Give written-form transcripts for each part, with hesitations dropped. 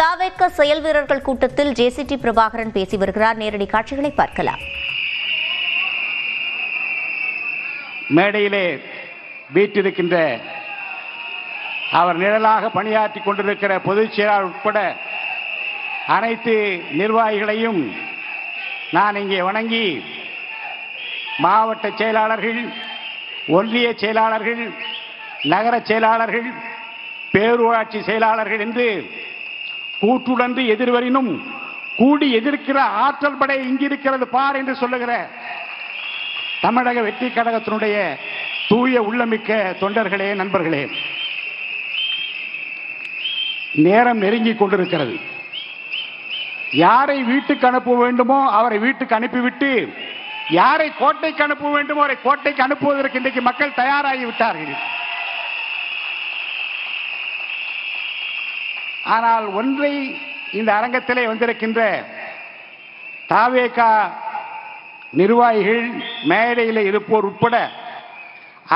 தாவேக செயல் வீரர்கள் கூட்டத்தில் ஜேசிடி பிரபாகரன் பேசி வருகிறார். நேரடி காட்சிகளை பார்க்கலாம். மேடையிலே வீட்டிருக்கின்ற அவர் நிழலாக பணியாற்றிக் கொண்டிருக்கிற பொதுச் செயலாளர் உட்பட அனைத்து நிர்வாகிகளையும் நான் இங்கே வணங்கி, மாவட்ட செயலாளர்கள், ஒன்றிய செயலாளர்கள், நகர செயலாளர்கள், பேரூராட்சி செயலாளர்கள் என்று கூட்டுடன்று எதிர்வரினும் கூடி எதிர்க்கிற ஆற்றல் படை இங்கிருக்கிறது பார் என்று சொல்லுகிற தமிழக வெற்றி கழகத்தினுடைய தூய உள்ளமிக்க தொண்டர்களே, நண்பர்களே, நேரம் நெருங்கிக் கொண்டிருக்கிறது. யாரை வீட்டுக்கு அனுப்ப வேண்டுமோ அவரை வீட்டுக்கு அனுப்பிவிட்டு, யாரை கோட்டைக்கு அனுப்ப வேண்டுமோ அவரை கோட்டைக்கு அனுப்புவதற்கு இன்றைக்கு மக்கள் தயாராகிவிட்டார்கள். ஆனால் ஒன்றை இந்த அரங்கத்திலே வந்திருக்கின்ற தாவேக நிர்வாகிகள், மேடையில் இருப்போர் உட்பட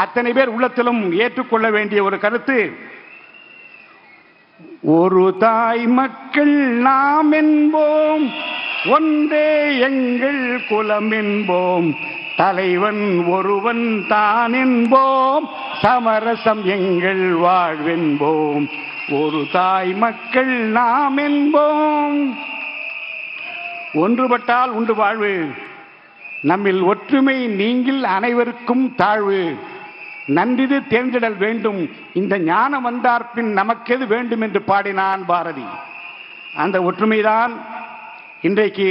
அத்தனை பேர் உள்ளத்திலும் ஏற்றுக்கொள்ள வேண்டிய ஒரு கருத்து, ஒரு தாய் மக்கள் நாம் என்போம், ஒன்றே எங்கள் குலம் என்போம், தலைவன் ஒருவன் தான் என்போம், சமரசம் எங்கள் வாழ்வென்போம், ஒரு தாய் மக்கள் நாம் என்போம். ஒன்றுபட்டால் உண்டு வாழ்வு, நம்மில் ஒற்றுமை நீங்கள் அனைவருக்கும் தாழ்வு, நன்றிது தேர்ந்திடல் வேண்டும், இந்த ஞானம் வந்தார்பின் நமக்கெது வேண்டும் என்று பாடினான் பாரதி. அந்த ஒற்றுமைதான் இன்றைக்கு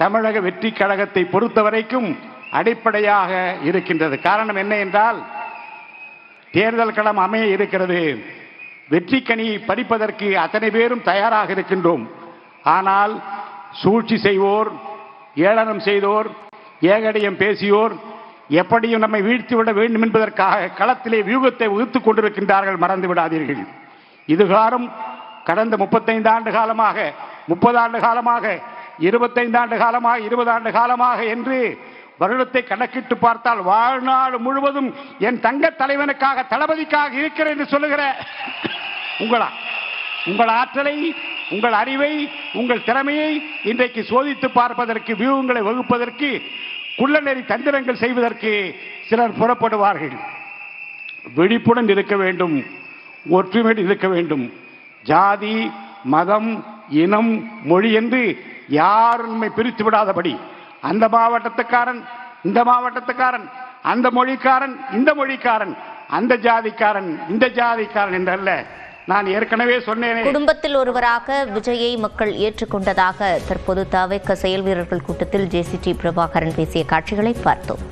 தமிழக வெற்றி கழகத்தை பொறுத்தவரைக்கும் அடிப்படையாக இருக்கின்றது. காரணம் என்ன என்றால், தேர்தல் களம் அமைய இருக்கிறது. வெற்றி கனியை பறிப்பதற்கு அத்தனை பேரும் தயாராக இருக்கின்றோம். ஆனால் சூழ்ச்சி செய்வோர், ஏளனம் செய்தோர், ஏகடியம் பேசியோர் எப்படியும் நம்மை வீழ்த்திவிட வேண்டும் என்பதற்காக களத்திலே வியூகத்தை வகுத்துக் கொண்டிருக்கின்றார்கள். மறந்து விடாதீர்கள். இதுகாரம் கடந்த 35 ஆண்டு காலமாக, 30 ஆண்டு காலமாக, 25 ஆண்டு காலமாக, 20 ஆண்டு காலமாக என்று வருடத்தை கணக்கிட்டு பார்த்தால் வாழ்நாள் முழுவதும் என் தங்க தலைவனுக்காக, தளபதிக்காக இருக்கிறேன் என்று சொல்லுகிற உங்கள் ஆற்றலை, உங்கள் அறிவை, உங்கள் திறமையை இன்றைக்கு சோதித்து பார்ப்பதற்கு, வியூகங்களை வகுப்பதற்கு, குள்ளநெறி தந்திரங்கள் செய்வதற்கு சிலர் புறப்படுவார்கள். விழிப்புடன் இருக்க வேண்டும், ஒற்றுமையுடன் இருக்க வேண்டும். ஜாதி, மதம், இனம், மொழி என்று யாரும் நம்மை பிரித்து விடாதபடி, அந்த மாவட்டத்துக்காரன், இந்த மாவட்டத்துக்காரன், அந்த மொழிக்காரன், இந்த மொழிக்காரன், அந்த ஜாதிக்காரன், இந்த ஜாதிக்காரன் என்றல்ல. நான் ஏற்கனவே சொன்னேனே, குடும்பத்தில் ஒருவராக விஜயை மக்கள் ஏற்றுக்கொண்டதாக தற்போது தாவேக செயல் வீரர்கள் கூட்டத்தில் ஜேசிடி பிரபாகரன் பேசிய காட்சிகளை பார்த்தோம்.